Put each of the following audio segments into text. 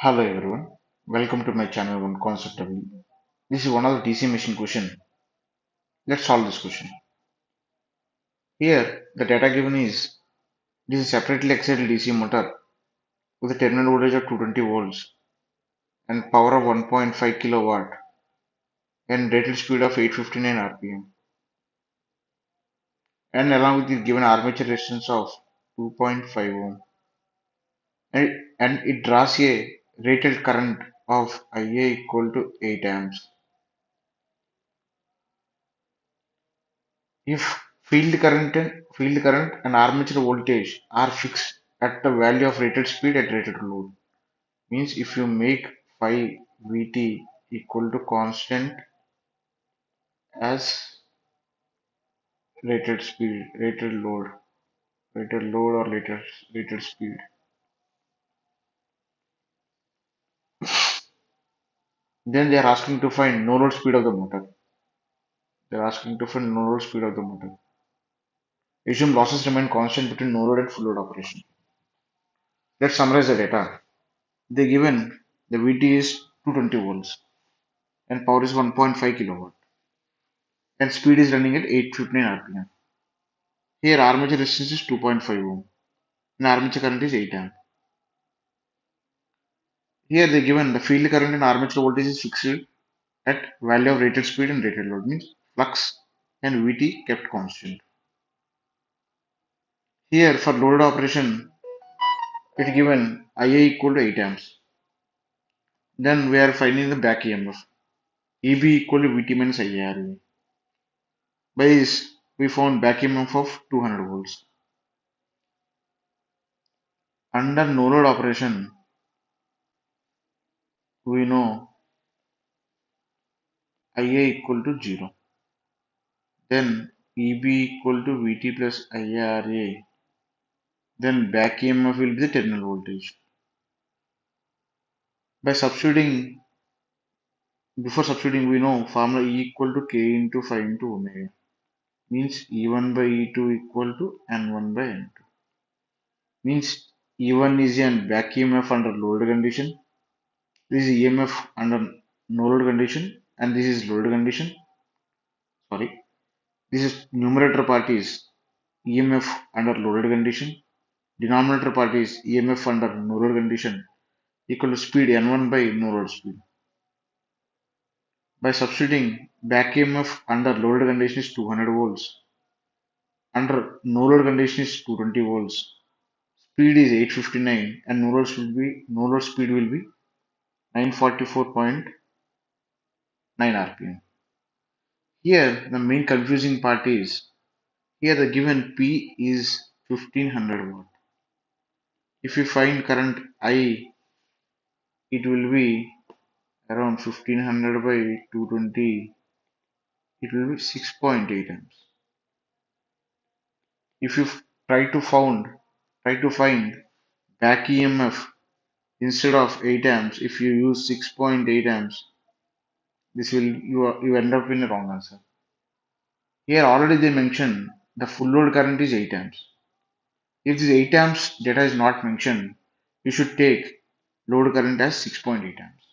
Hello everyone, welcome to my channel oneconceptelectrical. This is one of the DC machine question. Let's solve this question. Here the data given is this is separately excited DC motor with a terminal voltage of 220 volts and power of 1.5 kilowatt and rated speed of 859 rpm, and along with the given armature resistance of 2.5 ohm, and it draws a rated current of IA equal to 8 amps. If field current and armature voltage are fixed at the value of rated speed at rated load, means if you make phi Vt equal to constant as rated speed, rated load or rated speed, then they are asking to find no load speed of the motor. They are asking to find no load speed of the motor. Assume losses remain constant between no load and full load operation. Let's summarize the data. They given the Vt is 220 volts and power is 1.5 kilowatt and speed is running at 859 rpm. Here armature resistance is 2.5 ohm and armature current is 8 amp. Here they given the field current and armature voltage is fixed at value of rated speed and rated load, means flux and Vt kept constant. Here for loaded operation it given Ia equal to 8 amps. Then we are finding the back EMF. Eb equal to Vt minus IARA. By this we found back EMF of 200 volts. Under no load operation we know Ia equal to 0. Then Eb equal to Vt plus IARA. Then back EMF will be the terminal voltage. By substituting, before substituting, we know formula E equal to K into phi into omega. Means E1 by E2 equal to N1 by N2. Means E1 is an back EMF under loaded condition. This is EMF under no load condition, and this is loaded condition. Sorry, this is numerator part is EMF under loaded condition. Denominator part is EMF under no load condition equal to speed N1 by no load speed. By substituting back EMF under loaded condition is 200 volts, under no load condition is 220 volts, speed is 859 and no load speed will be 944.9 rpm. Here the main confusing part is here the given P is 1500 watt. If we find current I, it will be around 1500 by 220, it will be 6.8 amps. If you try to find back EMF instead of 8 amps, if you use 6.8 amps, this will you end up in a wrong answer. Here already they mentioned the full load current is 8 amps. If this 8 amps data is not mentioned, you should take load current as 6.8 amps.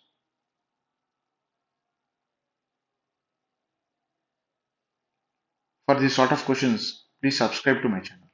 For this sort of questions, please subscribe to my channel.